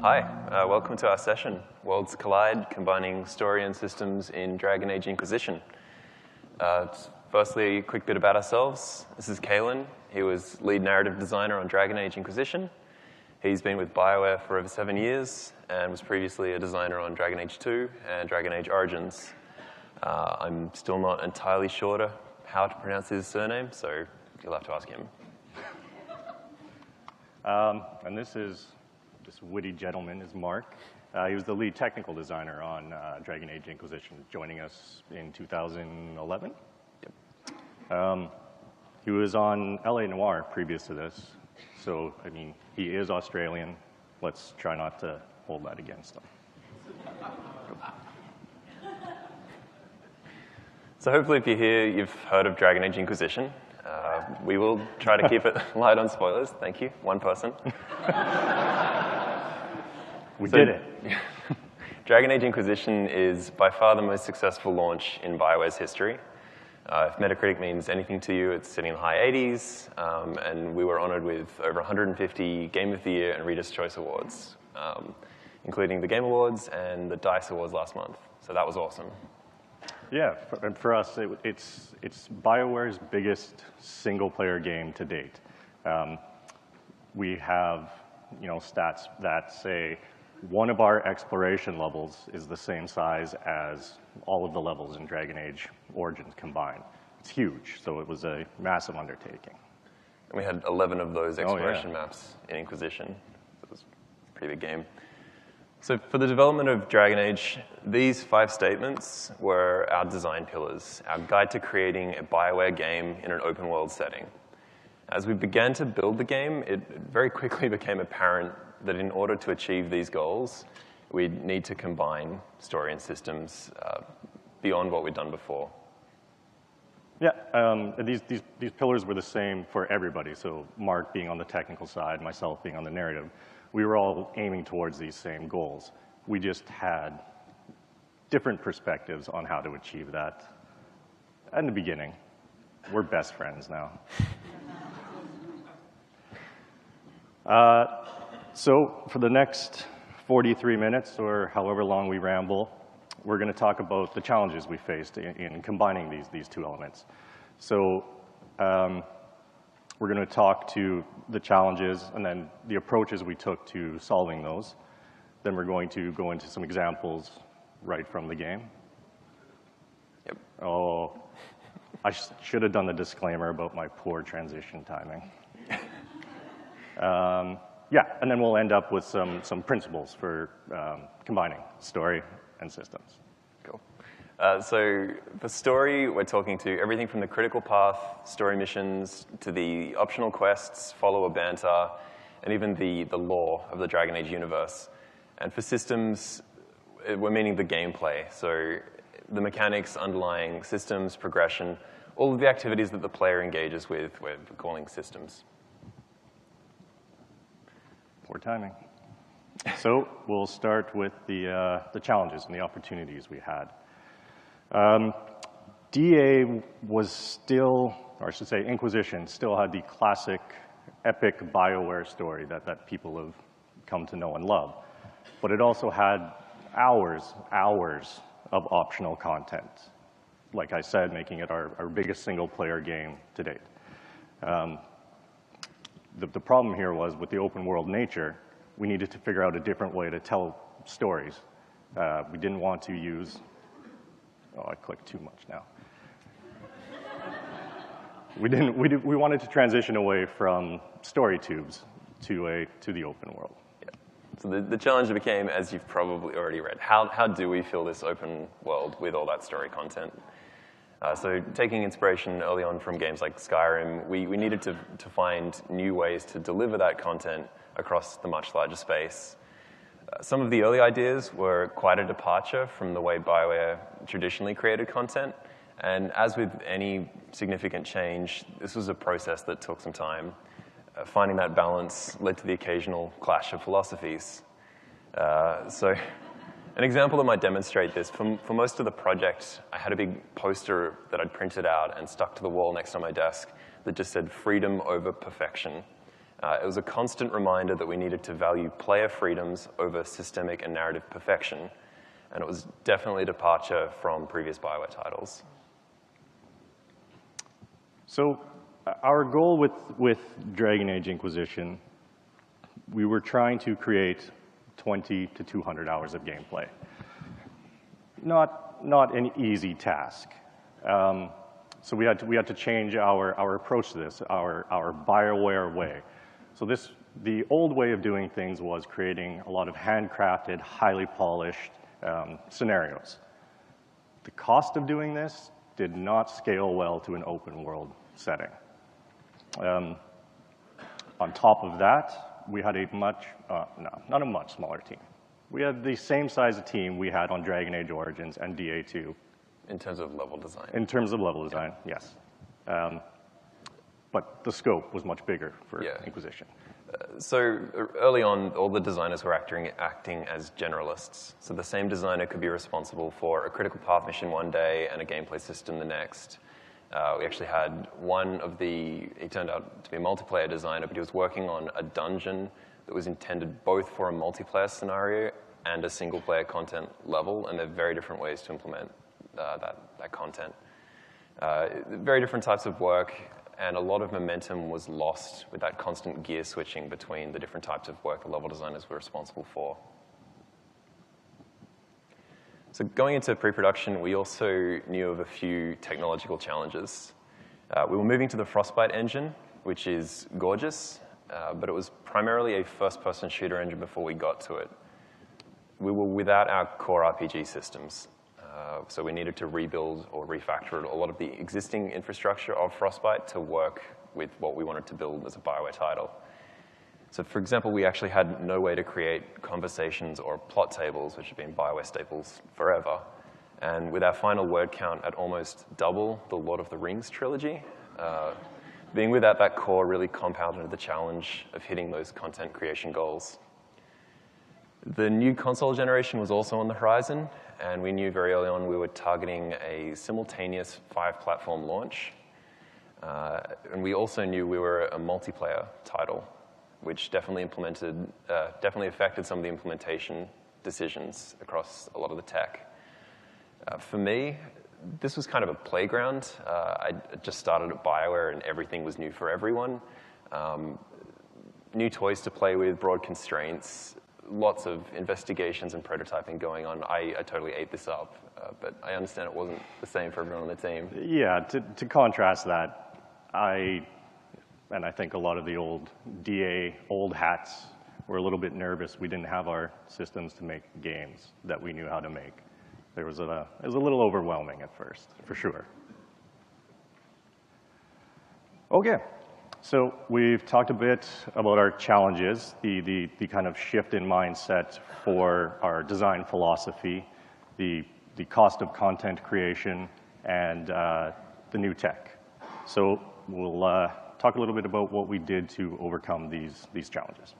Hi, welcome to our session, Worlds Collide, combining story and systems in Dragon Age Inquisition. Firstly, a quick bit about ourselves. This is Kaelin. He was lead narrative designer on Dragon Age Inquisition. He's been with Bioware for over 7 years and was previously a designer on Dragon Age 2 and Dragon Age Origins. I'm still not entirely sure how to pronounce his surname, so you'll have to ask him. And this witty gentleman is Mark. He was the lead technical designer on Dragon Age Inquisition, joining us in 2011. Yep. He was on LA Noire previous to this, so, I mean, he is Australian. Let's try not to hold that against him. So hopefully if you're here, you've heard of Dragon Age Inquisition. We will try to keep it light on spoilers. Thank you, one person. We did it. Dragon Age Inquisition is by far the most successful launch in Bioware's history. If Metacritic means anything to you, it's sitting in the high 80s, and we were honored with over 150 Game of the Year and Reader's Choice Awards, including the Game Awards and the DICE Awards last month. So that was awesome. Yeah, and for us, it's Bioware's biggest single-player game to date. We have, stats that say one of our exploration levels is the same size as all of the levels in Dragon Age Origins combined. It's huge, so it was a massive undertaking. And we had 11 of those exploration maps in Inquisition. It was a pretty big game. So for the development of Dragon Age, these 5 statements were our design pillars, our guide to creating a Bioware game in an open world setting. As we began to build the game, it very quickly became apparent that in order to achieve these goals, we'd need to combine story and systems beyond what we'd done before. Yeah, these pillars were the same for everybody. So Mark being on the technical side, myself being on the narrative, we were all aiming towards these same goals. We just had different perspectives on how to achieve that. In the beginning, we're best friends now. So for the next 43 minutes, or however long we ramble, we're going to talk about the challenges we faced in combining these two elements. So we're going to talk to the challenges and then the approaches we took to solving those. Then we're going to go into some examples right from the game. Yep. Oh, I should have done the disclaimer about my poor transition timing. Yeah, and then we'll end up with some principles for combining story and systems. Cool. So for story, we're talking to everything from the critical path, story missions, to the optional quests, follower banter, and even the lore of the Dragon Age universe. And for systems, we're meaning the gameplay. So the mechanics underlying systems, progression, all of the activities that the player engages with, we're calling systems. Poor timing. So we'll start with the challenges and the opportunities we had. DA was still, or I should say Inquisition, still had the classic epic Bioware story that people have come to know and love. But it also had hours of optional content. Like I said, making it our biggest single-player game to date. The problem here was, with the open world nature, we needed to figure out a different way to tell stories. We didn't want to use, oh, I clicked too much now. We wanted to transition away from story tubes to the open world. Yeah. So the challenge became, as you've probably already read, how do we fill this open world with all that story content? So taking inspiration early on from games like Skyrim, we needed to find new ways to deliver that content across the much larger space. Some of the early ideas were quite a departure from the way Bioware traditionally created content. And as with any significant change, this was a process that took some time. Finding that balance led to the occasional clash of philosophies. So an example that might demonstrate this, for most of the project, I had a big poster that I'd printed out and stuck to the wall next to my desk that just said "Freedom over perfection." It was a constant reminder that we needed to value player freedoms over systemic and narrative perfection, and it was definitely a departure from previous Bioware titles. So our goal with Dragon Age Inquisition, we were trying to create 20 to 200 hours of gameplay. Not an easy task. So we had to change our approach to this, our Bioware way. So the old way of doing things was creating a lot of handcrafted, highly polished scenarios. The cost of doing this did not scale well to an open world setting. On top of that, we had a not a much smaller team. We had the same size of team we had on Dragon Age Origins and DA2. In terms of level design. In terms of level design, yes. But the scope was much bigger for Inquisition. So early on, all the designers were acting as generalists. So the same designer could be responsible for a critical path mission one day and a gameplay system the next. We actually had he turned out to be a multiplayer designer, but he was working on a dungeon that was intended both for a multiplayer scenario and a single-player content level, and they're very different ways to implement that content. Very different types of work, and a lot of momentum was lost with that constant gear switching between the different types of work the level designers were responsible for. So going into pre-production, we also knew of a few technological challenges. We were moving to the Frostbite engine, which is gorgeous, but it was primarily a first-person shooter engine before we got to it. We were without our core RPG systems. So we needed to rebuild or refactor a lot of the existing infrastructure of Frostbite to work with what we wanted to build as a Bioware title. So for example, we actually had no way to create conversations or plot tables, which have been Bioware staples forever. And with our final word count at almost double the Lord of the Rings trilogy, being without that core really compounded the challenge of hitting those content creation goals. The new console generation was also on the horizon, and we knew very early on we were targeting a simultaneous 5-platform launch. And we also knew we were a multiplayer title, which definitely affected some of the implementation decisions across a lot of the tech. For me, this was kind of a playground. I just started at Bioware, and everything was new for everyone. New toys to play with, broad constraints, lots of investigations and prototyping going on. I totally ate this up, but I understand it wasn't the same for everyone on the team. Yeah, to contrast that, I think a lot of the old DA, old hats, were a little bit nervous. We didn't have our systems to make games that we knew how to make. It was a little overwhelming at first, for sure. Okay. So we've talked a bit about our challenges, the kind of shift in mindset for our design philosophy, the cost of content creation, and the new tech. So we'll talk a little bit about what we did to overcome these challenges.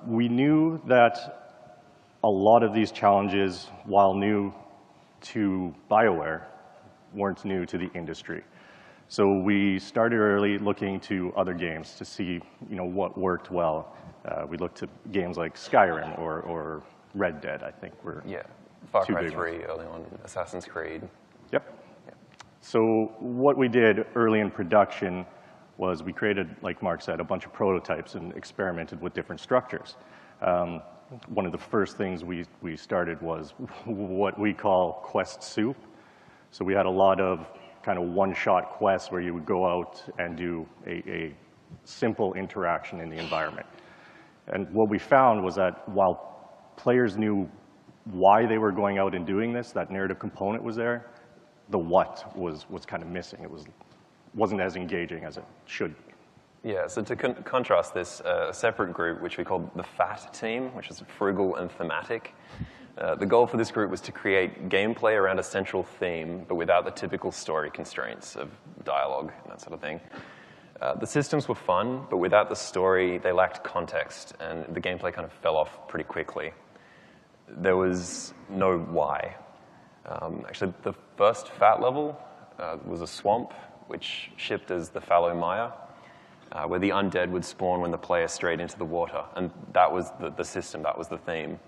We knew that a lot of these challenges, while new to Bioware, weren't new to the industry. So we started early looking to other games to see, what worked well. We looked at games like Skyrim or Red Dead, I think were Far Cry 3 early on, Assassin's Creed. Yep. So what we did early in production was we created, like Mark said, a bunch of prototypes and experimented with different structures. One of the first things we started was what we call quest soup. So we had a lot of kind of one-shot quests where you would go out and do a simple interaction in the environment. And what we found was that while players knew why they were going out and doing this, that narrative component was there, the what was kind of missing. It wasn't as engaging as it should be. Yeah, so to contrast this, a separate group, which we called the FAT team, which is frugal and thematic. The goal for this group was to create gameplay around a central theme, but without the typical story constraints of dialogue and that sort of thing. The systems were fun, but without the story, they lacked context, and the gameplay kind of fell off pretty quickly. There was no why. Actually, the first FAT level was a swamp, which shipped as the Fallow Mire. where the undead would spawn when the player strayed into the water. And that was the system, that was the theme.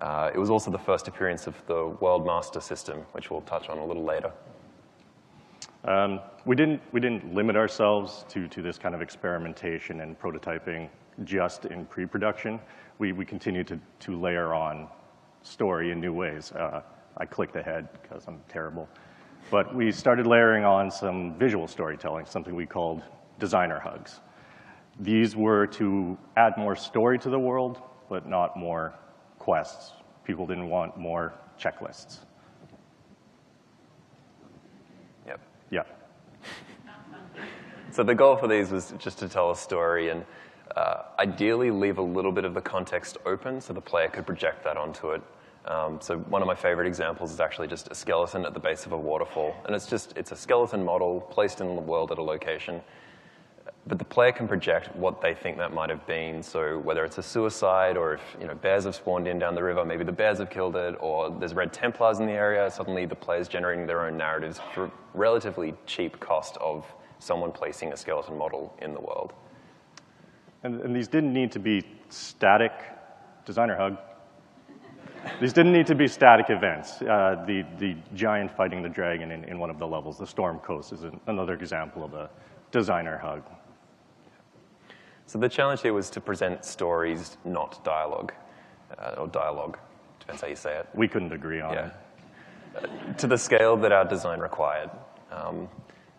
It was also the first appearance of the World Master system, which we'll touch on a little later. We didn't limit ourselves to this kind of experimentation and prototyping just in pre-production. We continued to layer on story in new ways. I clicked ahead because I'm terrible. But we started layering on some visual storytelling, something we called designer hugs. These were to add more story to the world, but not more quests. People didn't want more checklists. Yep. Yeah. So the goal for these was just to tell a story and ideally leave a little bit of the context open so the player could project that onto it. So one of my favorite examples is actually just a skeleton at the base of a waterfall. And it's a skeleton model placed in the world at a location. But the player can project what they think that might have been. So whether it's a suicide or if bears have spawned in down the river, maybe the bears have killed it, or there's red Templars in the area, suddenly the player's generating their own narratives for relatively cheap cost of someone placing a skeleton model in the world. And these didn't need to be static, designer hug. These didn't need to be static events. The giant fighting the dragon in one of the levels, the Storm Coast, is another example of a designer hug. So the challenge here was to present stories, not dialogue, or dialogue, depends how you say it. We couldn't agree on it. To the scale that our design required.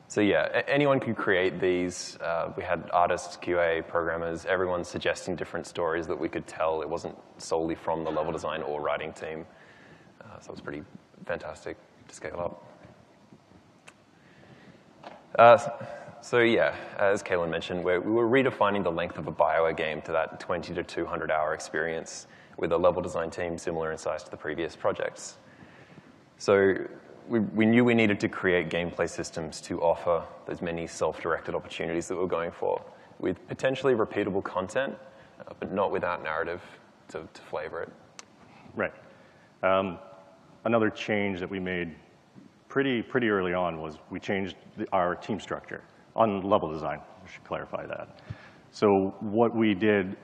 So yeah, anyone could create these. We had artists, QA, programmers, everyone suggesting different stories that we could tell. It wasn't solely from the level design or writing team. So it was pretty fantastic to scale up. So yeah, as Kaelin mentioned, we were redefining the length of a Bioware game to that 20 to 200 hour experience with a level design team similar in size to the previous projects. So we knew we needed to create gameplay systems to offer those many self-directed opportunities that we were going for, with potentially repeatable content, but not without narrative to flavor it. Right. Another change that we made pretty early on was we changed our team structure on level design. I should clarify that. So what we did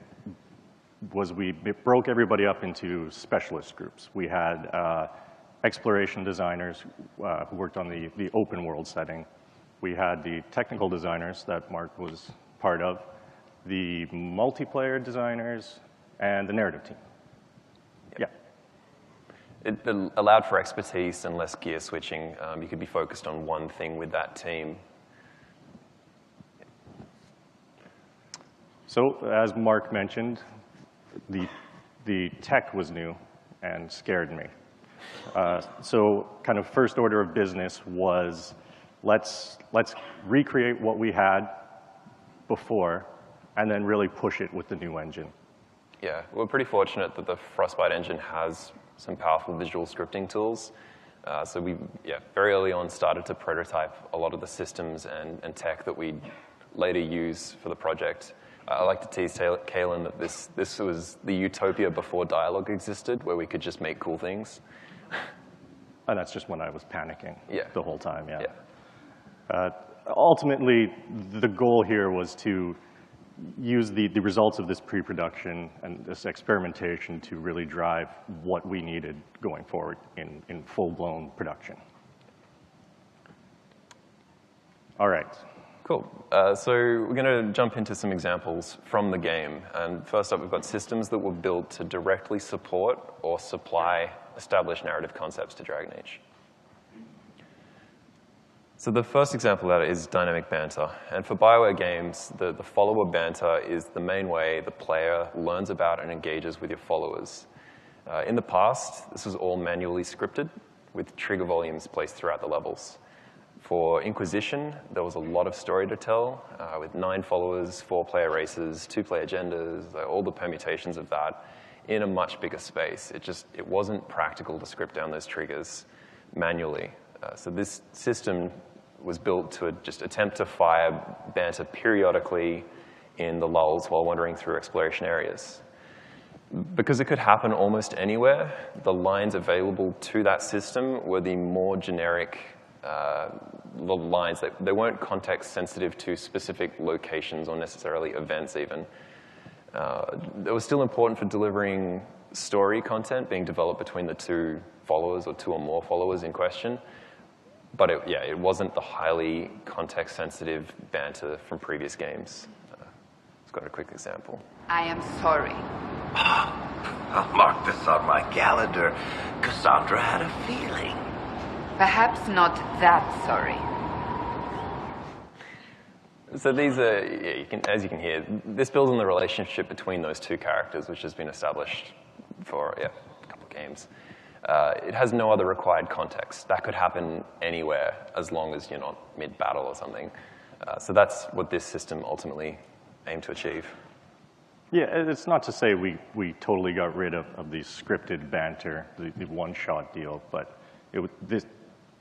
was we broke everybody up into specialist groups. We had exploration designers who worked on the open world setting. We had the technical designers that Mark was part of, the multiplayer designers, and the narrative team. Yeah. It allowed for expertise and less gear switching. You could be focused on one thing with that team. So as Mark mentioned, the tech was new and scared me. So kind of first order of business was let's recreate what we had before and then really push it with the new engine. Yeah, we're pretty fortunate that the Frostbite engine has some powerful visual scripting tools. So we, very early on started to prototype a lot of the systems and tech that we'd later use for the project. I like to tease Kaelin that this was the utopia before dialogue existed, where we could just make cool things. And that's just when I was panicking the whole time, ultimately, the goal here was to use the results of this pre-production and this experimentation to really drive what we needed going forward in full-blown production. All right. Cool. So we're going to jump into some examples from the game. And first up, we've got systems that were built to directly support or supply established narrative concepts to Dragon Age. So the first example of that is dynamic banter. And for Bioware games, the follower banter is the main way the player learns about and engages with your followers. In the past, this was all manually scripted with trigger volumes placed throughout the levels. For Inquisition, there was a lot of story to tell, with 9 followers, 4-player races, 2-player genders, all the permutations of that in a much bigger space. It wasn't practical to script down those triggers manually. So this system was built to just attempt to fire banter periodically in the lulls while wandering through exploration areas. Because it could happen almost anywhere, the lines available to that system were the more generic the lines, they weren't context sensitive to specific locations or necessarily events even. It was still important for delivering story content being developed between the two followers or two or more followers in question. But it wasn't the highly context-sensitive banter from previous games. Let's go to a quick example. I am sorry. I'll mark this on my calendar. Cassandra had a feeling. Perhaps not that sorry. So these are, as you can hear, this builds on the relationship between those two characters, which has been established for a couple of games. It has no other required context. That could happen anywhere as long as you're not mid-battle or something. So that's what this system ultimately aimed to achieve. Yeah, it's not to say we totally got rid of the scripted banter, the one-shot deal, but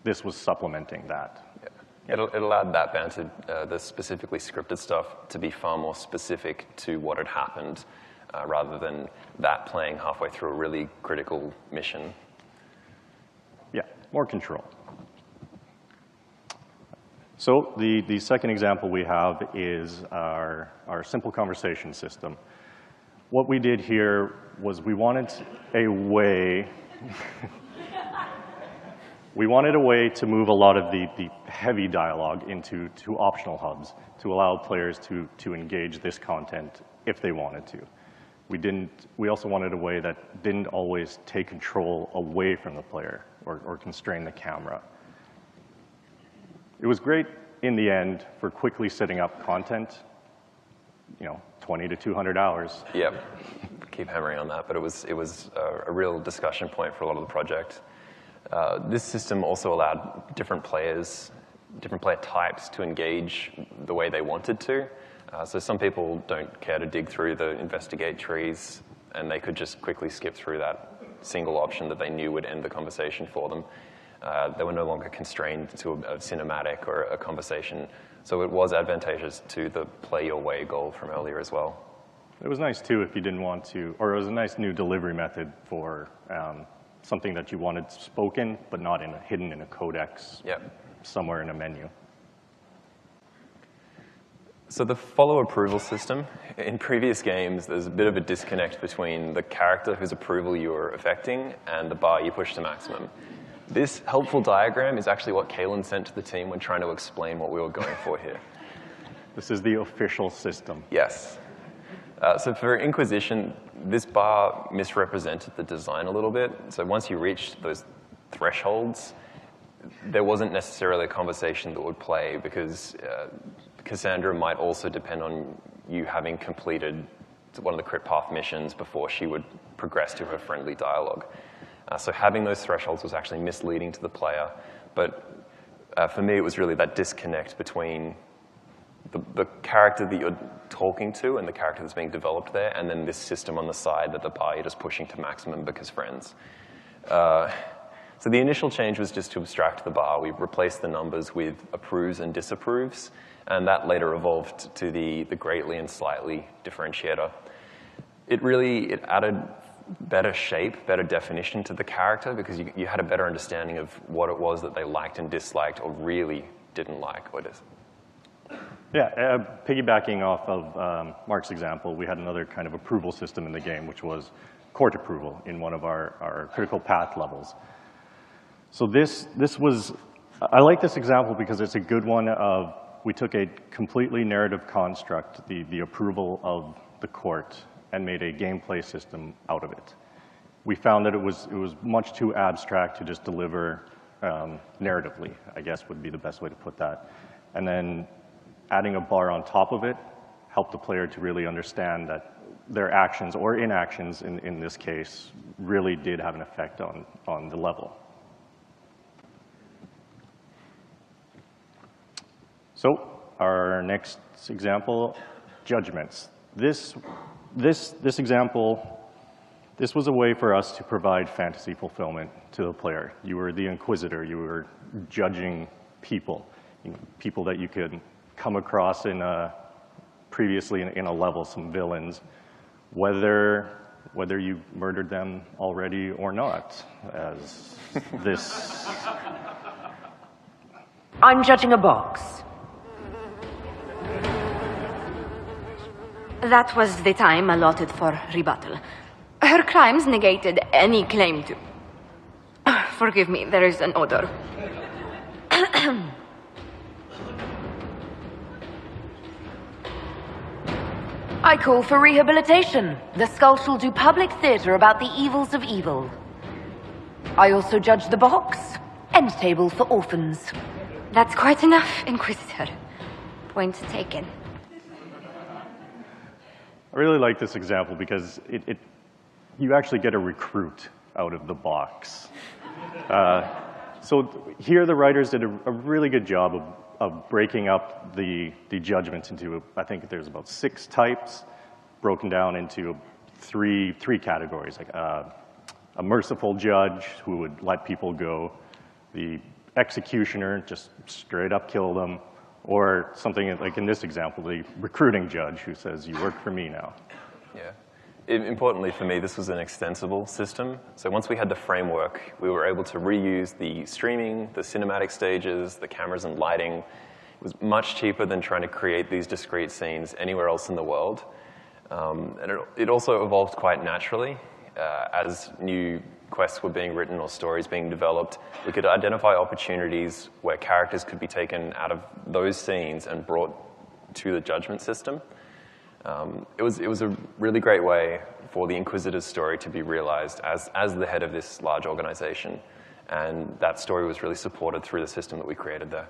this was supplementing that. Yeah. It allowed that banter, the specifically scripted stuff, to be far more specific to what had happened, rather than that playing halfway through a really critical mission. Yeah, more control. So the second example we have is our simple conversation system. What we did here was we wanted a way to move a lot of the heavy dialogue into optional hubs to allow players to engage this content if they wanted to. We also wanted a way that didn't always take control away from the player or constrain the camera. It was great in the end for quickly setting up content, 20 to 200 hours. Yep, keep hammering on that, but it was a real discussion point for a lot of the project. This system also allowed different player types to engage the way they wanted to. So some people don't care to dig through the investigate trees, and they could just quickly skip through that single option that they knew would end the conversation for them. They were no longer constrained to a cinematic or a conversation. So it was advantageous to the play your way goal from earlier as well. It was nice too if you didn't want to, or it was a nice new delivery method for something that you wanted spoken, but not hidden in a codex somewhere in a menu. So the follow approval system, in previous games, there's a bit of a disconnect between the character whose approval you're affecting and the bar you push to maximum. This helpful diagram is actually what Kaelin sent to the team when trying to explain what we were going for here. This is the official system. Yes. So for Inquisition, this bar misrepresented the design a little bit. So once you reached those thresholds, there wasn't necessarily a conversation that would play because Cassandra might also depend on you having completed one of the crit path missions before she would progress to her friendly dialogue. So having those thresholds was actually misleading to the player. But for me, it was really that disconnect between the character that you're talking to and the character that's being developed there, and then this system on the side that the bar you're just pushing to maximum because friends. So the initial change was just to abstract the bar. We replaced the numbers with approves and disapproves, and that later evolved to the greatly and slightly differentiator. It added better shape, better definition to the character because you had a better understanding of what it was that they liked and disliked or really didn't like. Yeah, piggybacking off of Mark's example, we had another kind of approval system in the game, which was court approval in one of our critical path levels. So this was, I like this example because it's a good one of, we took a completely narrative construct, the approval of the court, and made a gameplay system out of it. We found that it was much too abstract to just deliver narratively, I guess would be the best way to put that. And then adding a bar on top of it helped the player to really understand that their actions or inactions in this case really did have an effect on the level. So our next example, judgments. This example, this was a way for us to provide fantasy fulfillment to the player. You were the Inquisitor. You were judging people, people that you could come across previously in a level, some villains, whether you murdered them already or not, as this I'm judging a box. That was the time allotted for rebuttal. Her crimes negated any claim to... Forgive me, there is an odor. I call for rehabilitation. The skull shall do public theater about the evils of evil. I also judge the box. End table for orphans. That's quite enough, Inquisitor. Point taken. I really like this example because you actually get a recruit out of the box. So here the writers did a really good job of breaking up the judgments into, I think there's about 6 types, broken down into three categories, like a merciful judge who would let people go, the executioner, just straight up kill them, or something like in this example, the recruiting judge who says, you work for me now. Yeah. Importantly for me, this was an extensible system. So once we had the framework, we were able to reuse the streaming, the cinematic stages, the cameras and lighting. It was much cheaper than trying to create these discrete scenes anywhere else in the world. And it also evolved quite naturally. As new quests were being written or stories being developed, we could identify opportunities where characters could be taken out of those scenes and brought to the judgment system. It was a really great way for the Inquisitor's story to be realized as the head of this large organization. And that story was really supported through the system that we created there.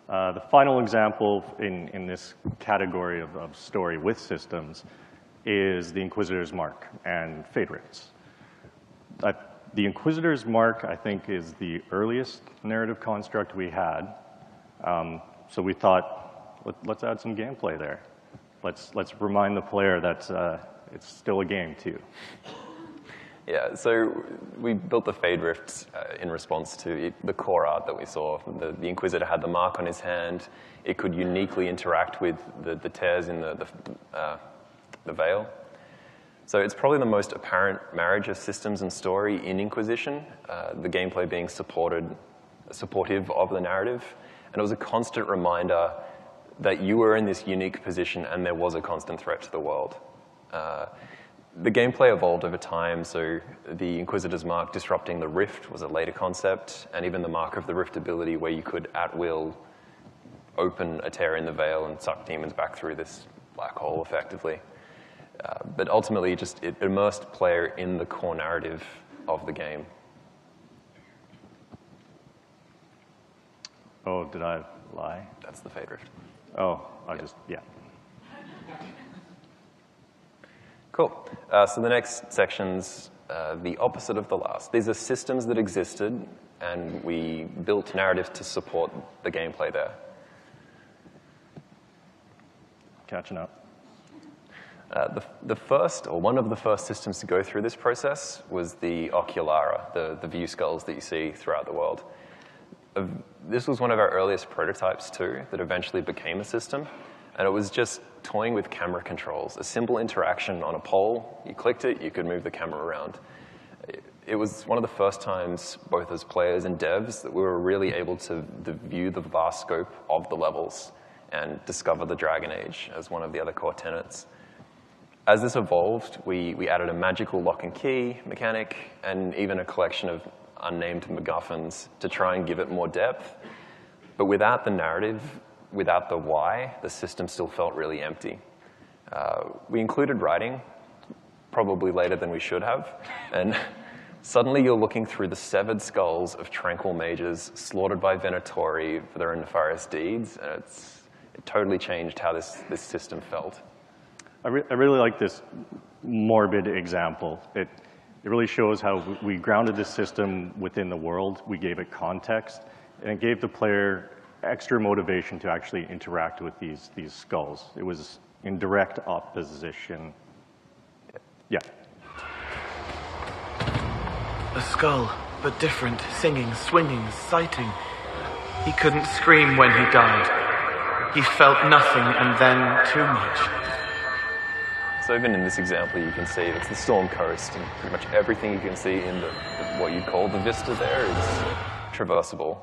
The final example in this category of story with systems is the Inquisitor's Mark and Fate Rifts. The Inquisitor's Mark, I think, is the earliest narrative construct we had. So we thought, let's add some gameplay there. Let's remind the player that it's still a game, too. Yeah, so we built the Fade Rift in response to the core art that we saw. The Inquisitor had the mark on his hand. It could uniquely interact with the tears in the veil. So it's probably the most apparent marriage of systems and story in Inquisition, the gameplay being supportive of the narrative. And it was a constant reminder that you were in this unique position and there was a constant threat to the world. The gameplay evolved over time, so the Inquisitor's Mark disrupting the rift was a later concept, and even the Mark of the Rift ability where you could, at will, open a tear in the veil and suck demons back through this black hole, effectively. But ultimately, it immersed player in the core narrative of the game. Oh, did I lie? That's the Fade Rift. Oh, yeah. Cool. So the next section's the opposite of the last. These are systems that existed, and we built narratives to support the gameplay there. Catching up. The first, or one of the first systems to go through this process was the Oculara, the view skulls that you see throughout the world. This was one of our earliest prototypes, too, that eventually became a system. And it was just toying with camera controls, a simple interaction on a pole. You clicked it, you could move the camera around. It was one of the first times, both as players and devs, that we were really able to view the vast scope of the levels and discover the Dragon Age as one of the other core tenets. As this evolved, we added a magical lock and key mechanic and even a collection of unnamed MacGuffins to try and give it more depth. But without the narrative, without the why, the system still felt really empty. We included writing, probably later than we should have, and suddenly you're looking through the severed skulls of tranquil mages slaughtered by Venatori for their nefarious deeds, and it totally changed how this system felt. I really like this morbid example. It really shows how we grounded this system within the world, we gave it context, and it gave the player extra motivation to actually interact with these skulls. It was in direct opposition. Yeah. A skull, but different, singing, swinging, sighting. He couldn't scream when he died. He felt nothing and then too much. So even in this example, you can see it's the Storm Coast, and pretty much everything you can see in what you'd call the vista there is traversable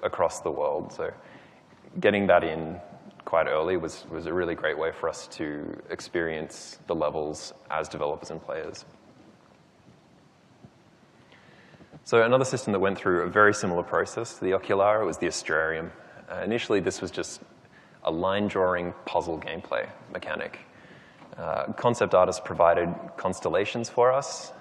across the world. So getting that in quite early was a really great way for us to experience the levels as developers and players. So another system that went through a very similar process to the Oculara was the Astrarium. Initially, this was just a line-drawing puzzle gameplay mechanic. Concept artists provided constellations for us,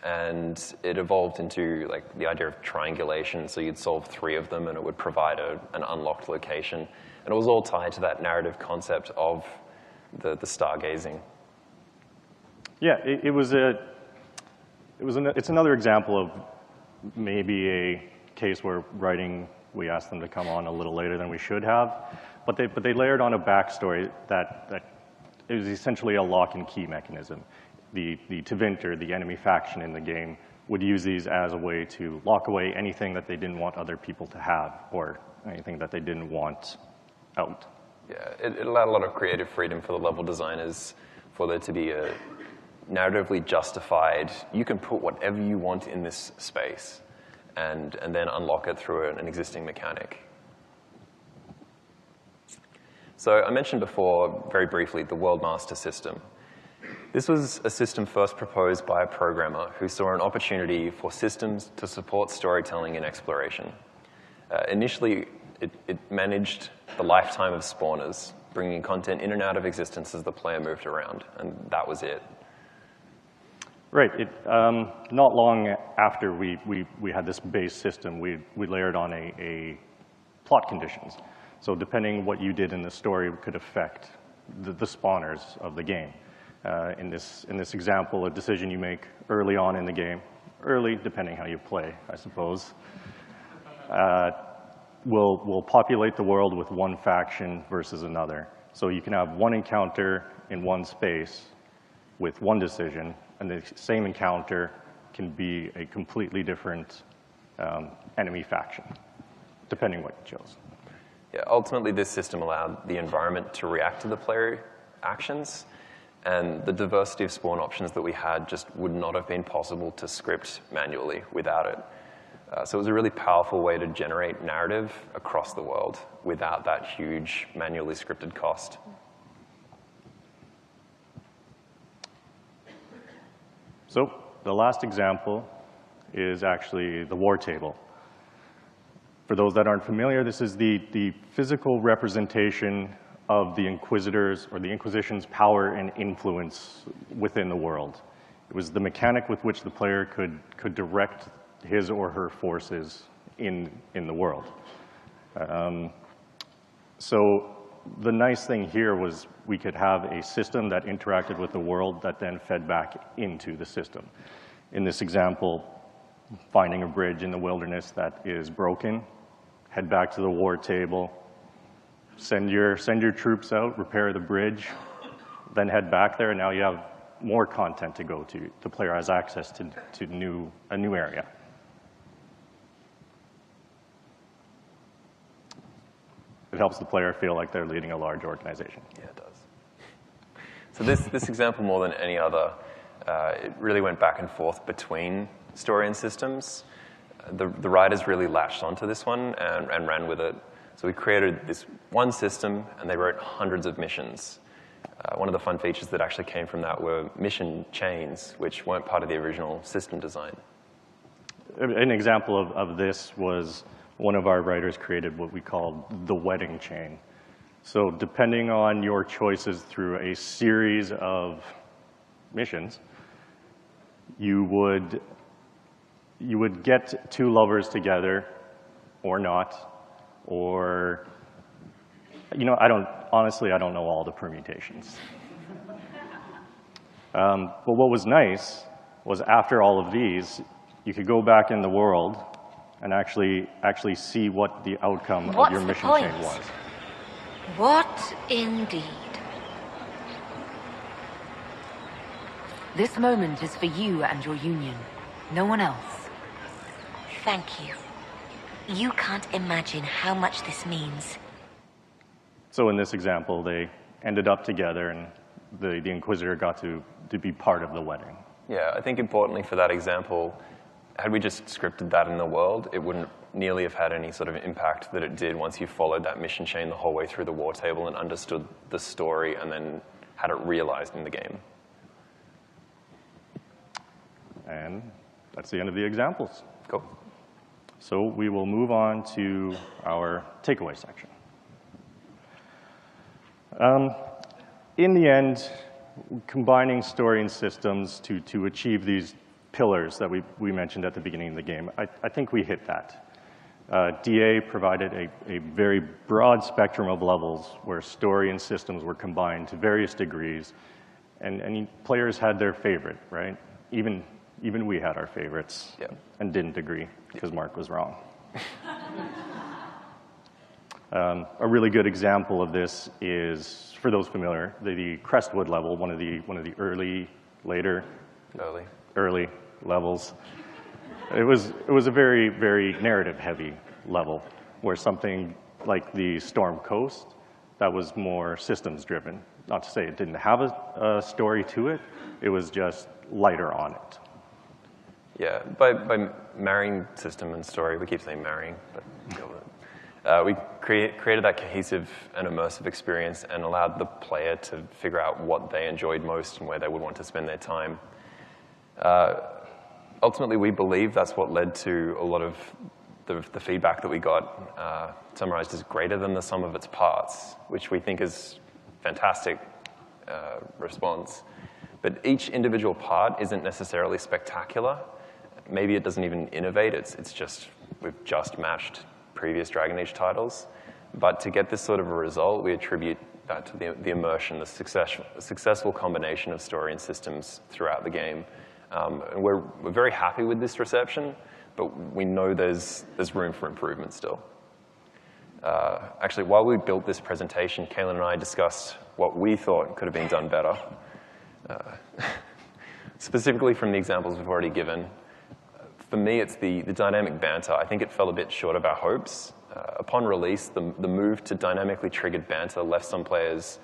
and it evolved into like the idea of triangulation. So you'd solve 3 of them, and it would provide an unlocked location. And it was all tied to that narrative concept of the stargazing. Yeah, it's another example of maybe a case where writing, we asked them to come on a little later than we should have, but they layered on a backstory that it was essentially a lock and key mechanism. The Tevinter, the enemy faction in the game, would use these as a way to lock away anything that they didn't want other people to have, or anything that they didn't want out. Yeah, it allowed a lot of creative freedom for the level designers, for there to be a narratively justified, you can put whatever you want in this space and then unlock it through an existing mechanic. So I mentioned before, very briefly, the World Master system. This was a system first proposed by a programmer who saw an opportunity for systems to support storytelling and exploration. Initially, it managed the lifetime of spawners, bringing content in and out of existence as the player moved around, and that was it. Right. Not long after we had this base system, we layered on a plot conditions. So depending what you did in the story could affect the spawners of the game. In this example, a decision you make early on in the game, early depending how you play, I suppose, will populate the world with one faction versus another. So you can have one encounter in one space with one decision, and the same encounter can be a completely different enemy faction, depending what you chose. Yeah, ultimately, this system allowed the environment to react to the player actions, and the diversity of spawn options that we had just would not have been possible to script manually without it. So it was a really powerful way to generate narrative across the world without that huge manually scripted cost. So the last example is actually the war table. For those that aren't familiar, this is the physical representation of the Inquisitors or the Inquisition's power and influence within the world. It was the mechanic with which the player could direct his or her forces in the world. So the nice thing here was we could have a system that interacted with the world that then fed back into the system. In this example, finding a bridge in the wilderness that is broken, head back to the war table, send your troops out, repair the bridge, then head back there, and now you have more content to go to. The player has access to a new area. It helps the player feel like they're leading a large organization. Yeah, it does. So this example, more than any other, it really went back and forth between story and systems. The writers really latched onto this one and ran with it. So we created this one system, and they wrote hundreds of missions. One of the fun features that actually came from that were mission chains, which weren't part of the original system design. An example of this was one of our writers created what we called the wedding chain. So depending on your choices through a series of missions, you would get 2 lovers together or not, or, honestly, I don't know all the permutations. But what was nice was after all of these, you could go back in the world and actually see what the outcome of your mission chain was. What indeed? This moment is for you and your union. No one else. Thank you. You can't imagine how much this means. So in this example, they ended up together, and the Inquisitor got to be part of the wedding. Yeah, I think importantly for that example, had we just scripted that in the world, it wouldn't nearly have had any sort of impact that it did once you followed that mission chain the whole way through the war table and understood the story and then had it realized in the game. And that's the end of the examples. Cool. So we will move on to our takeaway section. In the end, combining story and systems to achieve these pillars that we mentioned at the beginning of the game, I think we hit that. DA provided a very broad spectrum of levels where story and systems were combined to various degrees, and players had their favorite, right? Even we had our favorites, yeah, and didn't agree because Mark was wrong. A really good example of this is, for those familiar, the Crestwood level, one of the early levels. It was a very, very narrative-heavy level, where something like the Storm Coast, that was more systems-driven. Not to say it didn't have a story to it, it was just lighter on it. Yeah, by marrying system and story, we keep saying marrying, but go with it. We created that cohesive and immersive experience and allowed the player to figure out what they enjoyed most and where they would want to spend their time. Ultimately, we believe that's what led to a lot of the feedback that we got, summarized as greater than the sum of its parts, which we think is fantastic response. But each individual part isn't necessarily spectacular. Maybe it doesn't even innovate. It's just, we've just matched previous Dragon Age titles. But to get this sort of a result, we attribute that to the immersion, the successful combination of story and systems throughout the game. And we're very happy with this reception, but we know there's room for improvement still. Actually, while we built this presentation, Kaelin and I discussed what we thought could have been done better. Specifically from the examples we've already given, for me, it's the dynamic banter. I think it fell a bit short of our hopes. Upon release, the move to dynamically triggered banter left some players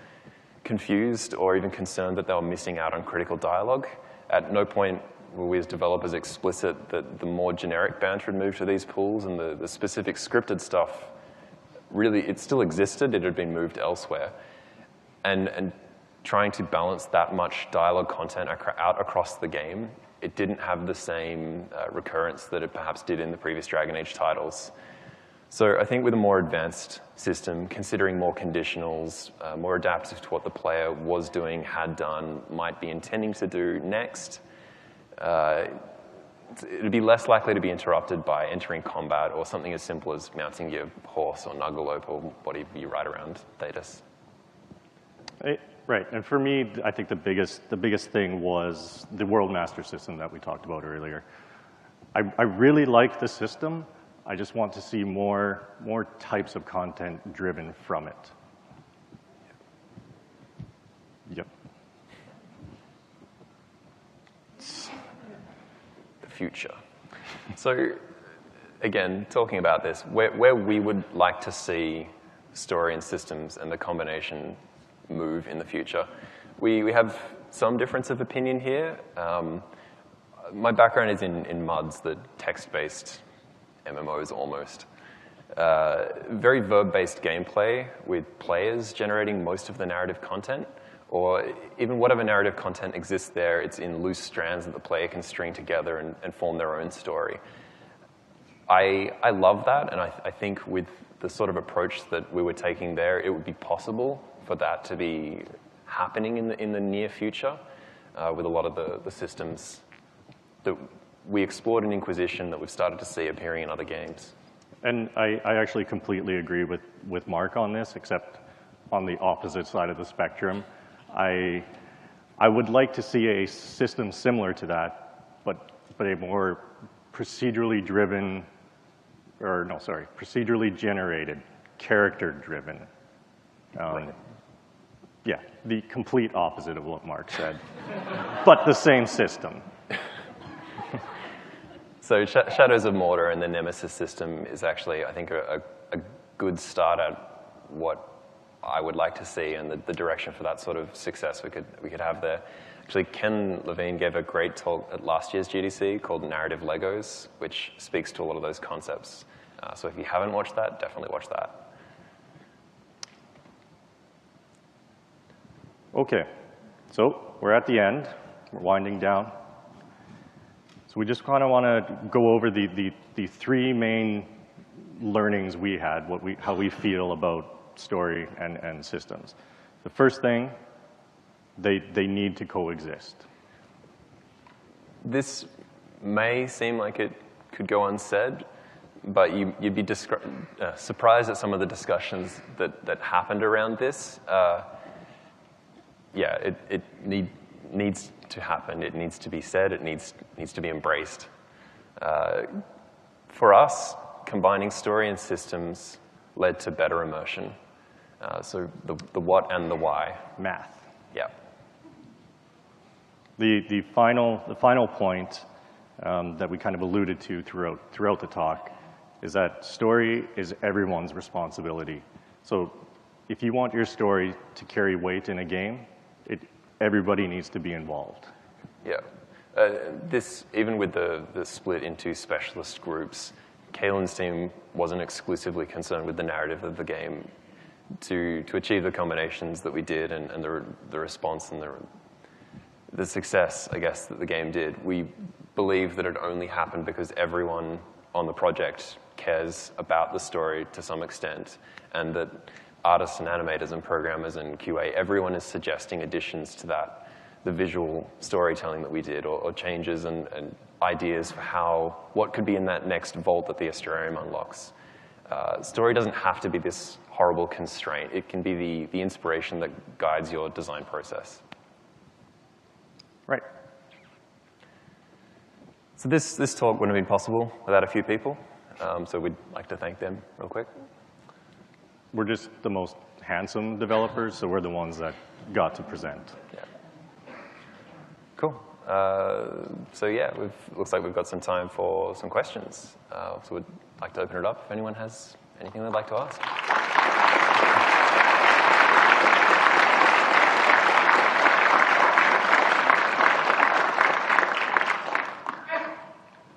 confused or even concerned that they were missing out on critical dialogue. At no point were we as developers explicit that the more generic banter had moved to these pools, and the specific scripted stuff, really, it still existed, it had been moved elsewhere. And trying to balance that much dialogue content out across the game, it didn't have the same recurrence that it perhaps did in the previous Dragon Age titles. So I think with a more advanced system, considering more conditionals, more adaptive to what the player was doing, had done, might be intending to do next, it'd be less likely to be interrupted by entering combat or something as simple as mounting your horse or nuggalope or whatever you ride around Thetis. Right, and for me, I think the biggest thing was the World Master system that we talked about earlier. I really like the system. I just want to see more types of content driven from it. Yep. The future. So, again, talking about this, where we would like to see story and systems and the combination move in the future, we have some difference of opinion here. My background is in MUDs, the text-based MMOs almost. Very verb-based gameplay with players generating most of the narrative content, or even whatever narrative content exists there, it's in loose strands that the player can string together and form their own story. I love that, and I think with the sort of approach that we were taking there, it would be possible for that to be happening in the near future with a lot of the systems that we explored in Inquisition that we've started to see appearing in other games. And I actually completely agree with Mark on this, except on the opposite side of the spectrum. I would like to see a system similar to that, but a more procedurally driven, procedurally generated, character-driven. Right. Yeah, the complete opposite of what Mark said, but the same system. So Shadows of Mordor and the Nemesis system is actually, I think, a good start at what I would like to see and the direction for that sort of success we could have there. Actually, Ken Levine gave a great talk at last year's GDC called Narrative Legos, which speaks to a lot of those concepts. So if you haven't watched that, definitely watch that. Okay, so we're at the end. We're winding down. So we just kind of want to go over the three main learnings we had, how we feel about story and systems. The first thing, they need to coexist. This may seem like it could go unsaid, but you'd be surprised at some of the discussions that happened around this. Yeah, it needs to happen. It needs to be said. It needs to be embraced. For us, combining story and systems led to better immersion. So the what and the why. Math. Yeah. The final point that we kind of alluded to throughout the talk is that story is everyone's responsibility. So if you want your story to carry weight in a game, everybody needs to be involved. Yeah. Even with the split into specialist groups, Kaelin's team wasn't exclusively concerned with the narrative of the game. To achieve the combinations that we did and the response and the success, I guess, that the game did, we believe that it only happened because everyone on the project cares about the story to some extent, and that artists and animators and programmers and QA, everyone is suggesting additions to that, the visual storytelling that we did, or changes and ideas for what could be in that next vault that the Astrarium unlocks. Story doesn't have to be this horrible constraint. It can be the inspiration that guides your design process. Right. So this talk wouldn't have been possible without a few people. So we'd like to thank them real quick. We're just the most handsome developers, so we're the ones that got to present. Yeah. Cool. So yeah, looks like we've got some time for some questions. So we'd like to open it up if anyone has anything they'd like to ask.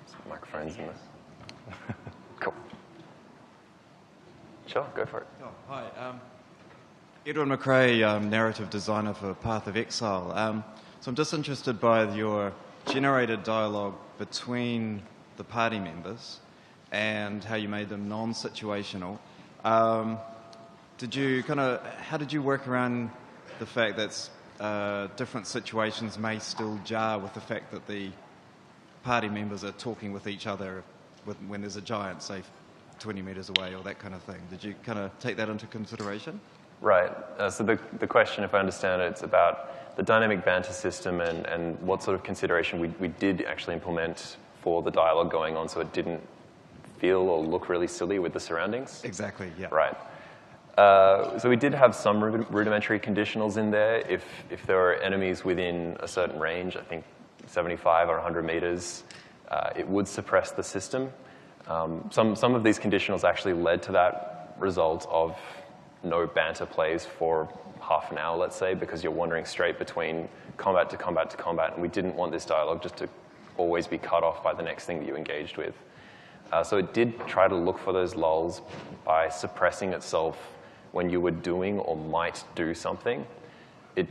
Some microphones in this. Cool. Sure, go for it. Oh, hi. Edward McRae, narrative designer for Path of Exile. So I'm just interested by your generated dialogue between the party members and how you made them non-situational. How did you work around the fact that different situations may still jar with the fact that the party members are talking with each other when there's a giant, say, 20 meters away or that kind of thing? Did you kind of take that into consideration? Right. So the question, if I understand it, it's about the dynamic banter system and what sort of consideration we did actually implement for the dialogue going on so it didn't feel or look really silly with the surroundings? Exactly, yeah. Right. So we did have some rudimentary conditionals in there. If there were enemies within a certain range, I think 75 or 100 meters, it would suppress the system. Some of these conditionals actually led to that result of no banter plays for half an hour, let's say, because you're wandering straight between combat to combat to combat, and we didn't want this dialogue just to always be cut off by the next thing that you engaged with. So it did try to look for those lulls by suppressing itself when you were doing or might do something. It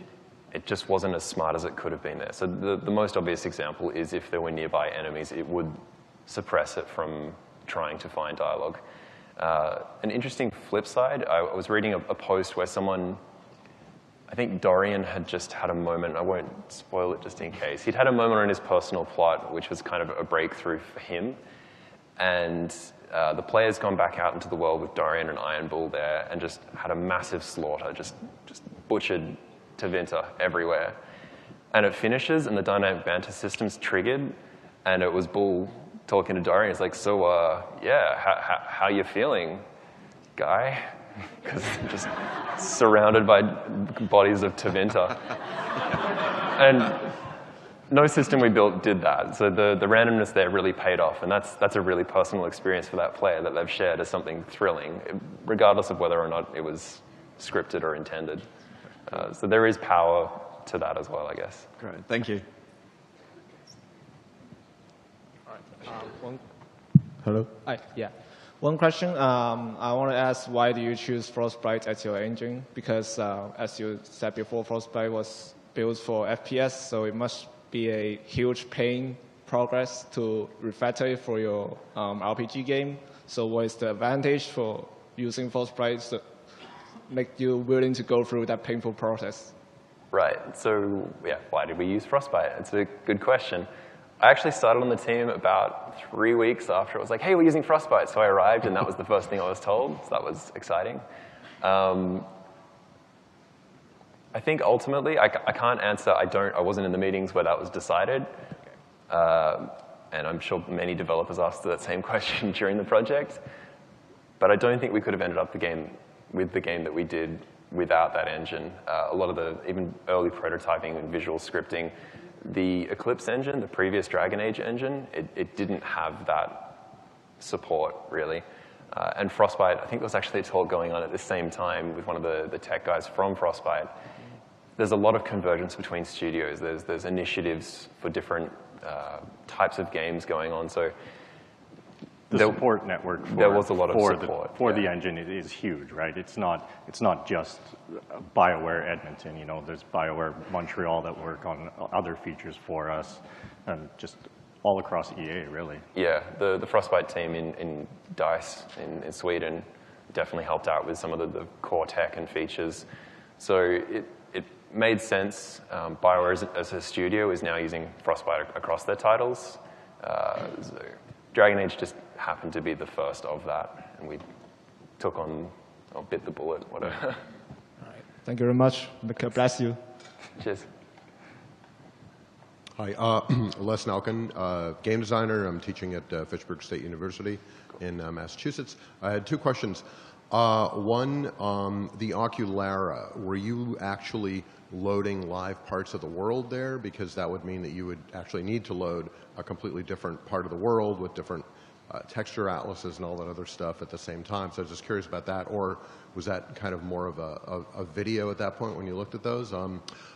just wasn't as smart as it could have been there. So the most obvious example is if there were nearby enemies, it would suppress it from trying to find dialogue. An interesting flip side, I was reading a post where someone, I think Dorian had just had a moment, I won't spoil it just in case. He'd had a moment in his personal plot, which was kind of a breakthrough for him. And the player's gone back out into the world with Dorian and Iron Bull there and just had a massive slaughter, just butchered Tevinter everywhere. And it finishes and the dynamic banter system's triggered and it was Bull talking to Dorian. It's like, so, yeah, how you feeling, guy? Because just surrounded by bodies of Tevinter. And no system we built did that. So the randomness there really paid off. And that's a really personal experience for that player that they've shared as something thrilling, regardless of whether or not it was scripted or intended. So there is power to that as well, I guess. Great, thank you. Hello? Yeah. One question, I want to ask, why do you choose Frostbite as your engine? Because as you said before, Frostbite was built for FPS, so it must be a huge pain progress to refactor it for your RPG game. So what is the advantage for using Frostbite to make you willing to go through that painful process? Right, so yeah, why did we use Frostbite? It's a good question. I actually started on the team about 3 weeks after it was like, hey, we're using Frostbite. So I arrived, and that was the first thing I was told. So that was exciting. I think ultimately, I can't answer. I wasn't in the meetings where that was decided. And I'm sure many developers asked that same question during the project. But I don't think we could have ended up with the game that we did without that engine. A lot of the even early prototyping and visual scripting, the Eclipse engine, the previous Dragon Age engine, it didn't have that support, really. And Frostbite, I think there was actually a talk going on at the same time with one of the tech guys from Frostbite. There's a lot of convergence between studios. There's initiatives for different types of games going on. So the support network there was a lot of support for the engine is huge, right? It's not just Bioware Edmonton. You know, there's Bioware Montreal that work on other features for us, and just all across EA, really. Yeah, the Frostbite team in DICE in Sweden definitely helped out with some of the core tech and features. So it made sense. Bioware as a studio is now using Frostbite across their titles. So Dragon Age just happened to be the first of that, and we took on, or bit the bullet, whatever. All right. Thank you very much. Bless you. Cheers. Hi, Les Nalkin, game designer. I'm teaching at Fitchburg State University in Massachusetts. I had two questions. One, the Oculara, were you actually loading live parts of the world there? Because that would mean that you would actually need to load a completely different part of the world with different texture atlases and all that other stuff at the same time. So I was just curious about that. Or was that kind of more of a video at that point when you looked at those?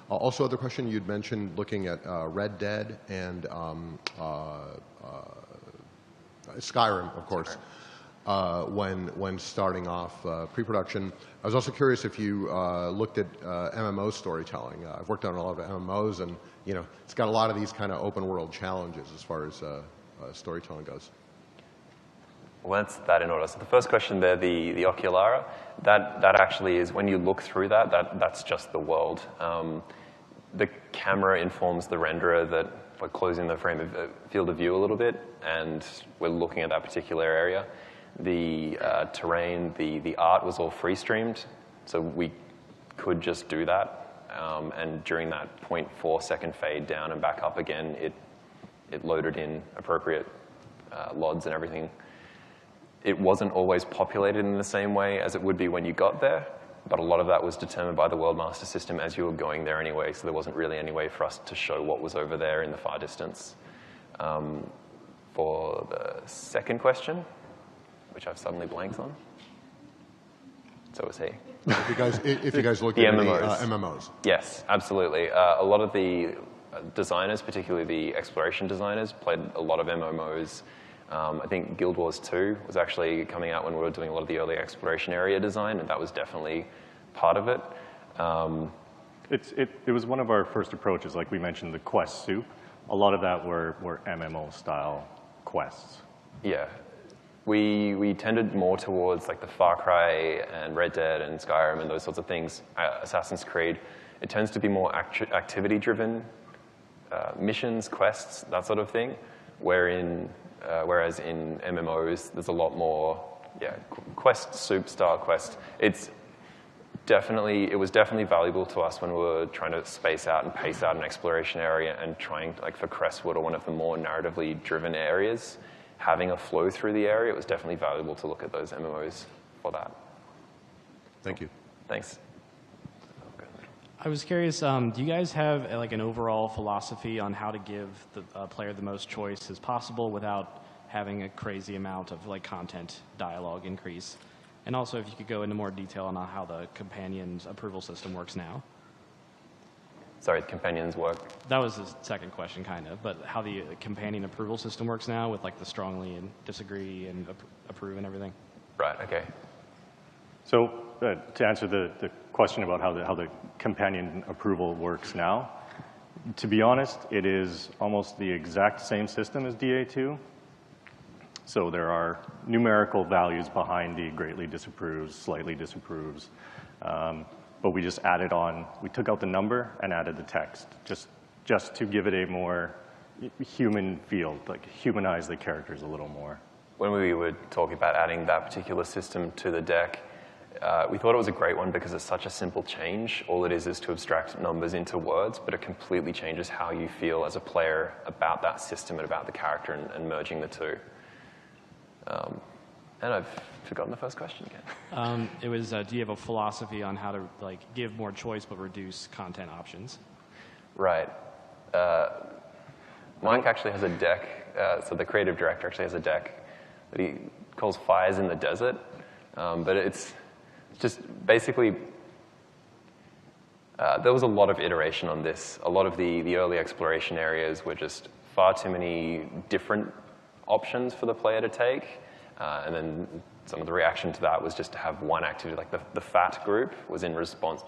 Also, other question, you'd mentioned looking at Red Dead and Skyrim, of course. When starting off pre-production. I was also curious if you looked at MMO storytelling. I've worked on a lot of MMOs, and you know, it's got a lot of these kind of open world challenges as far as storytelling goes. Well, that's that in order. So the first question there, the Oculara, that actually is, when you look through that's just the world. The camera informs the renderer that we're closing the field of view a little bit, and we're looking at that particular area. The terrain, the art was all free-streamed, so we could just do that. And during that 0.4 second fade down and back up again, it loaded in appropriate LODs and everything. It wasn't always populated in the same way as it would be when you got there, but a lot of that was determined by the World Master System as you were going there anyway, so there wasn't really any way for us to show what was over there in the far distance. For the second question, which I've suddenly blanked on. So was he. If you guys looked at MMOs. Yes, absolutely. A lot of the designers, particularly the exploration designers, played a lot of MMOs. I think Guild Wars 2 was actually coming out when we were doing a lot of the early exploration area design, and that was definitely part of it. It was one of our first approaches, like we mentioned, the quest soup. A lot of that were MMO-style quests. Yeah. We tended more towards like the Far Cry and Red Dead and Skyrim and those sorts of things. Assassin's Creed, it tends to be more activity-driven missions, quests, that sort of thing. Whereas in MMOs, there's a lot more, quest soup style quest. It was definitely valuable to us when we were trying to space out and pace out an exploration area and trying, like for Crestwood or one of the more narratively driven areas, having a flow through the area, it was definitely valuable to look at those MMOs for that. Thank you. Thanks. I was curious, do you guys have like an overall philosophy on how to give the player the most choice as possible without having a crazy amount of like content dialogue increase? And also, if you could go into more detail on how the companion's approval system works now. sorry, companions work. That was the second question, kind of, but how the companion approval system works now with like the strongly and disagree and approve and everything. Right, okay. So to answer the question about how the companion approval works now, to be honest, it is almost the exact same system as DA2. So there are numerical values behind the greatly disapproves, slightly disapproves, but we just added on, we took out the number and added the text, just to give it a more human feel, like humanize the characters a little more. When we were talking about adding that particular system to the deck, we thought it was a great one because it's such a simple change. All it is to abstract numbers into words, but it completely changes how you feel as a player about that system and about the character and merging the two. And I've forgotten the first question again. It was, do you have a philosophy on how to like give more choice but reduce content options? Right. Mike actually has a deck, so the creative director actually has a deck that he calls Fires in the Desert, but it's just basically, there was a lot of iteration on this. A lot of the early exploration areas were just far too many different options for the player to take. And then some of the reaction to that was just to have one activity, like the FAT group was in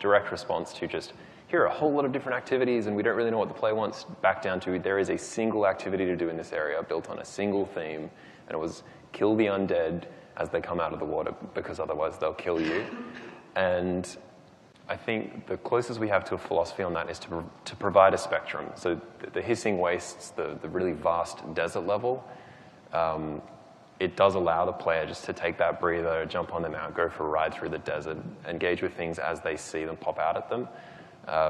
direct response to just, here are a whole lot of different activities and we don't really know what the player wants, back down to there is a single activity to do in this area built on a single theme, and it was kill the undead as they come out of the water because otherwise they'll kill you. And I think the closest we have to a philosophy on that is to provide a spectrum. So the hissing wastes, the really vast desert level, it does allow the player just to take that breather, jump on the mount, go for a ride through the desert, engage with things as they see them pop out at them,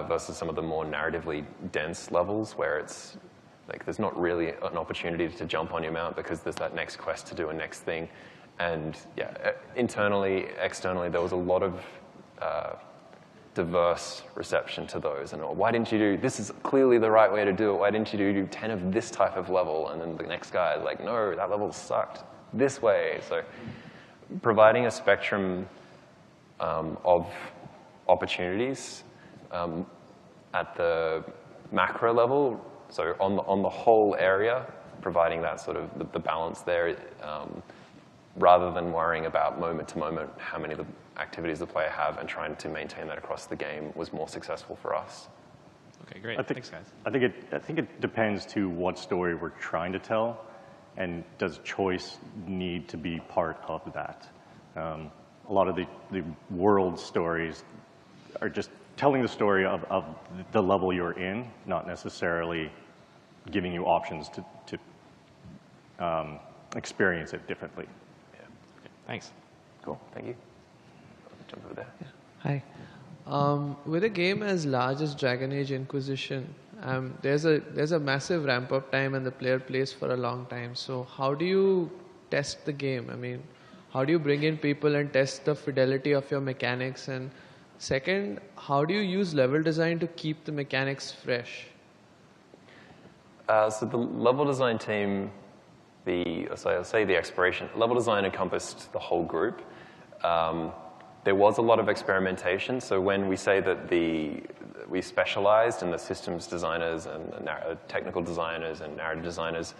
versus some of the more narratively dense levels where it's like there's not really an opportunity to jump on your mount because there's that next quest to do a next thing. And yeah, internally, externally, there was a lot of diverse reception to those. And why didn't you do, this is clearly the right way to do it, why didn't you do 10 of this type of level? And then the next guy is like, no, that level sucked. This way. So providing a spectrum of opportunities at the macro level, so on the whole area, providing that sort of the balance there, rather than worrying about moment to moment how many of the activities the player have and trying to maintain that across the game was more successful for us. Okay, great. Thanks, guys. I think it depends to what story we're trying to tell. And does choice need to be part of that? A lot of the world stories are just telling the story of the level you're in, not necessarily giving you options to experience it differently. Yeah. Okay, thanks. Cool. Thank you. I'll jump over there. Yeah. Hi. With a game as large as Dragon Age Inquisition, there's a massive ramp-up time and the player plays for a long time. So how do you test the game? I mean, how do you bring in people and test the fidelity of your mechanics? And second, how do you use level design to keep the mechanics fresh? So the level design team, I'll say the exploration, level design encompassed the whole group. There was a lot of experimentation. So when we say that we specialized in the systems designers and technical designers and narrative designers,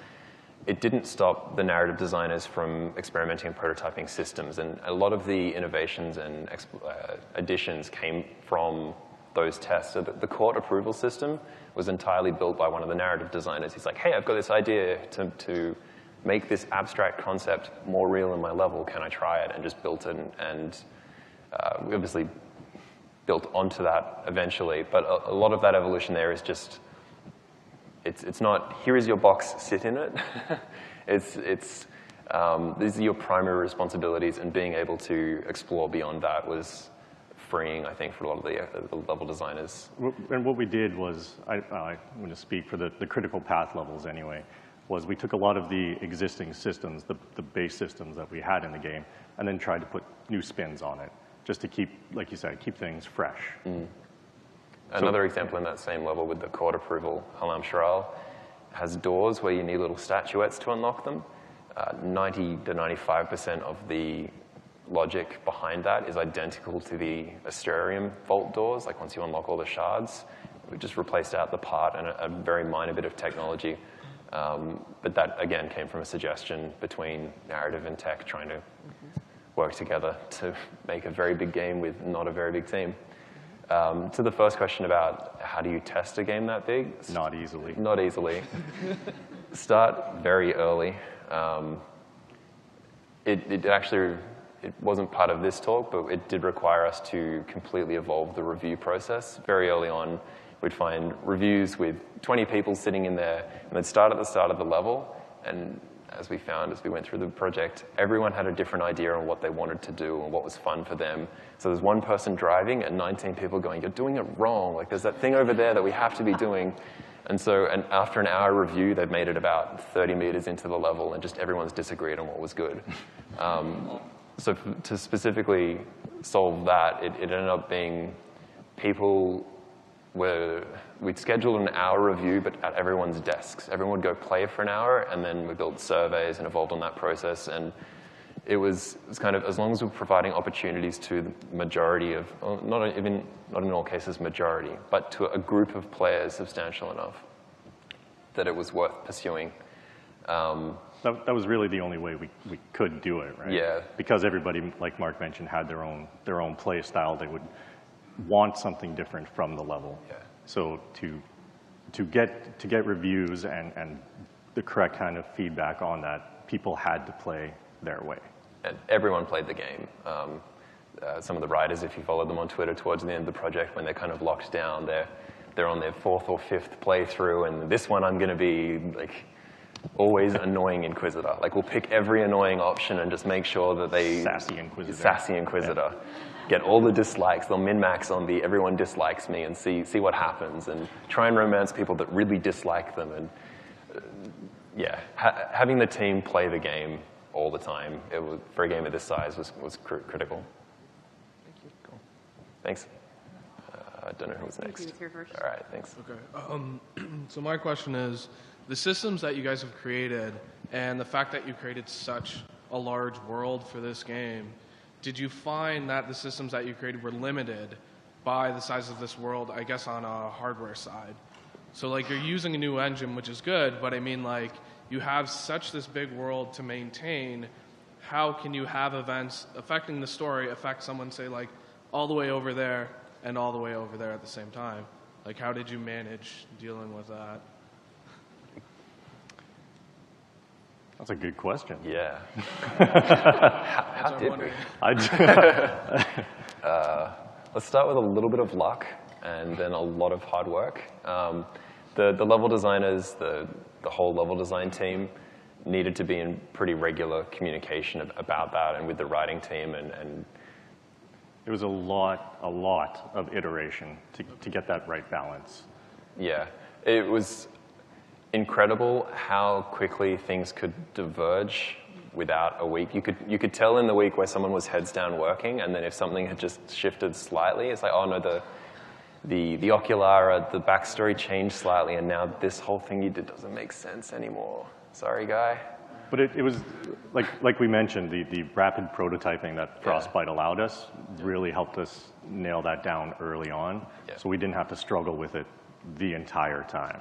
it didn't stop the narrative designers from experimenting and prototyping systems. And a lot of the innovations and additions came from those tests. So the court approval system was entirely built by one of the narrative designers. He's like, hey, I've got this idea to make this abstract concept more real in my level. Can I try it? And just built it. And we obviously built onto that eventually. But a lot of that evolution there is just, it's not, here is your box, sit in it. These are your primary responsibilities, and being able to explore beyond that was freeing, I think, for a lot of the level designers. And what we did was, I'm going to speak for the critical path levels anyway, was we took a lot of the existing systems, the base systems that we had in the game, and then tried to put new spins on it, just to keep, like you said, keep things fresh. Mm. Another example in that same level with the court approval, Halam Sharal has doors where you need little statuettes to unlock them. 90 to 95% of the logic behind that is identical to the Astrarium vault doors. Like once you unlock all the shards, We just replaced out the part and a very minor bit of technology. But that, again, came from a suggestion between narrative and tech trying to work together to make a very big game with not a very big team. To the first question about how do you test a game that big? Not easily. Not easily. Start very early. It wasn't part of this talk, but it did require us to completely evolve the review process. Very early on, we'd find reviews with 20 people sitting in there, and they'd start at the start of the level, and as we found as we went through the project, everyone had a different idea on what they wanted to do and what was fun for them. So there's one person driving and 19 people going, you're doing it wrong. Like, there's that thing over there that we have to be doing. And so after an hour review, they've made it about 30 meters into the level, and just everyone's disagreed on what was good. So to specifically solve that, it ended up being we'd scheduled an hour review, but at everyone's desks. Everyone would go play for an hour, and then we built surveys and evolved on that process. And it was kind of, as long as we're providing opportunities to the majority of, not in all cases majority, but to a group of players substantial enough that it was worth pursuing. That was really the only way we could do it, right? Yeah. Because everybody, like Mark mentioned, had their own play style. They would want something different from the level. Yeah. So to get reviews and the correct kind of feedback on that, people had to play their way. And everyone played the game. Some of the writers, if you followed them on Twitter towards the end of the project, when they're kind of locked down, they're on their 4th or 5th playthrough, and this one I'm going to be like always annoying Inquisitor. Like, we'll pick every annoying option and just make sure that they... Sassy Inquisitor. Sassy Inquisitor. Yeah. Get all the dislikes. They'll min-max on the everyone dislikes me and see what happens, and try and romance people that really dislike them. And having the team play the game all the time, for a game of this size, was critical. Thank you. Cool. Thanks. I don't know who was next. Thank you. Here first. All right, thanks. Okay. So my question is, the systems that you guys have created and the fact that you created such a large world for this game, did you find that the systems that you created were limited by the size of this world, I guess, on a hardware side? So, like, you're using a new engine, which is good, but I mean, like, you have such this big world to maintain. How can you have events affecting the story affect someone, say, like, all the way over there and all the way over there at the same time? Like, how did you manage dealing with that? That's a good question. Yeah. How did we? Let's start with a little bit of luck and then a lot of hard work. The level designers, the whole level design team, needed to be in pretty regular communication about that, and with the writing team, and it was a lot of iteration to get that right balance. Yeah, it was incredible how quickly things could diverge without a week. You could tell in the week where someone was heads down working, and then if something had just shifted slightly, it's like, oh no, the Oculara, the backstory changed slightly, and now this whole thing you did doesn't make sense anymore. Sorry, guy. But it was, like we mentioned, the rapid prototyping that Frostbite allowed us really helped us nail that down early on, so we didn't have to struggle with it the entire time.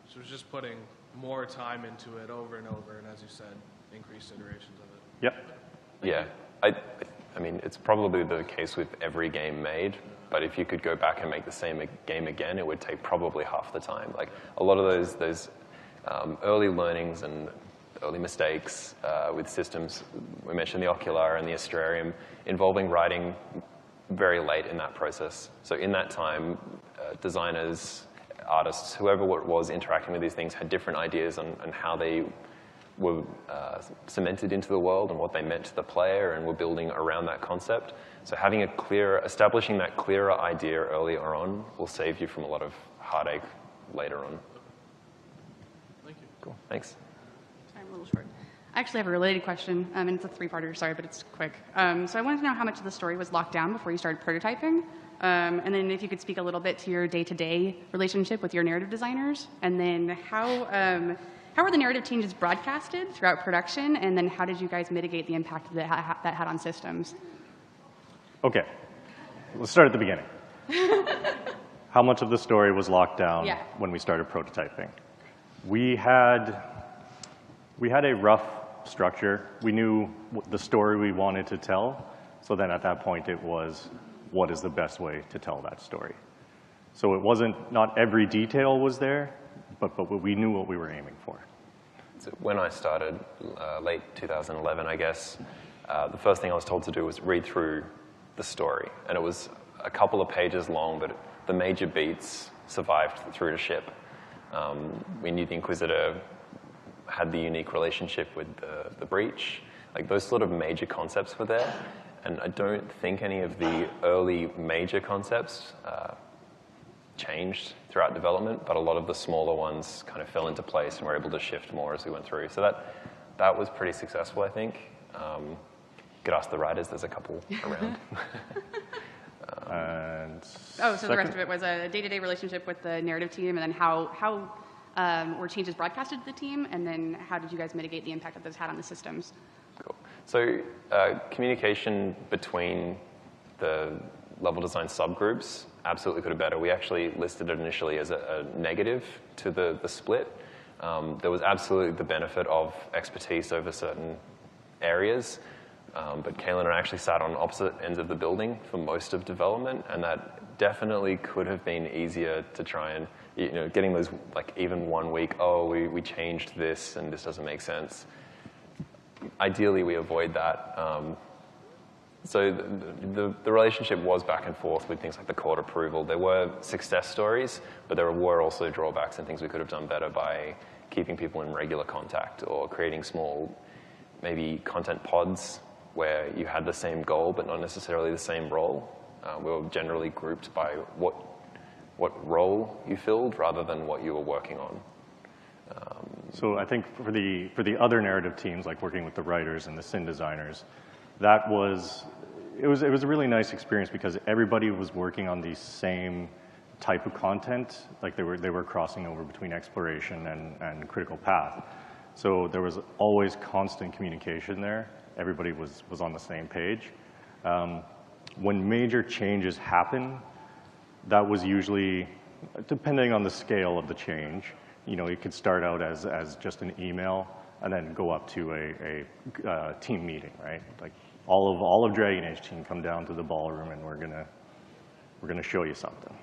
So it's just putting more time into it over and over, and as you said, increased iterations of it. Yep. Yeah. I mean, it's probably the case with every game made, but if you could go back and make the same game again, it would take probably half the time. Like, a lot of those early learnings and early mistakes with systems, we mentioned the Ocular and the Astrarium, involving writing very late in that process. So in that time, designers, artists, whoever was interacting with these things had different ideas on how they were cemented into the world and what they meant to the player, and were building around that concept. So having establishing that clearer idea earlier on will save you from a lot of heartache later on. Thank you. Cool, thanks. I'm a little short. I actually have a related question, and it's a three-parter, sorry, but it's quick. So I wanted to know how much of the story was locked down before you started prototyping, and then if you could speak a little bit to your day-to-day relationship with your narrative designers, and then how were the narrative changes broadcasted throughout production, and then how did you guys mitigate the impact that had on systems? Okay, let's start at the beginning. How much of the story was locked down Yeah. when we started prototyping? We had a rough structure. We knew the story we wanted to tell. So then at that point, it was, what is the best way to tell that story? So it wasn't, not every detail was there, but we knew what we were aiming for. So when I started, late 2011, I guess, the first thing I was told to do was read through the story. And it was a couple of pages long, but the major beats survived through to ship. We knew the Inquisitor had the unique relationship with the Breach. Like, those sort of major concepts were there. And I don't think any of the early major concepts changed throughout development, but a lot of the smaller ones kind of fell into place and were able to shift more as we went through. So that was pretty successful, I think. You could ask the writers, there's a couple around. So the rest of it was a day-to-day relationship with the narrative team, and then how were changes broadcasted to the team, and then how did you guys mitigate the impact that those had on the systems? Cool. So communication between the level design subgroups absolutely could have better. We actually listed it initially as a negative to the split. There was absolutely the benefit of expertise over certain areas, but Kaelin and I actually sat on opposite ends of the building for most of development, and that definitely could have been easier to try and, getting those, like, even 1 week, oh, we changed this and this doesn't make sense. Ideally, we avoid that. So the relationship was back and forth with things like the court approval. There were success stories, but there were also drawbacks and things we could have done better by keeping people in regular contact or creating small, maybe content pods where you had the same goal but not necessarily the same role. We were generally grouped by what role you filled rather than what you were working on. So I think for the other narrative teams, like working with the writers and the scene designers, it was a really nice experience because everybody was working on the same type of content. Like they were crossing over between exploration and critical path. So there was always constant communication there. Everybody was on the same page. When major changes happen, that was usually, depending on the scale of the change, it could start out as just an email and then go up to a team meeting, right? Like all of Dragon Age team come down to the ballroom and we're gonna show you something.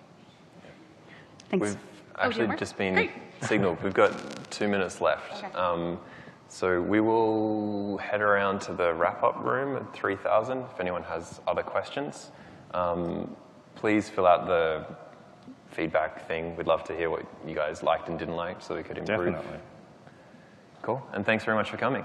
Thanks. We've actually just been signaled. We've got 2 minutes left. Okay. So we will head around to the wrap-up room at 3000 if anyone has other questions. Please fill out the feedback thing. We'd love to hear what you guys liked and didn't like so we could improve. Definitely. Cool. And thanks very much for coming.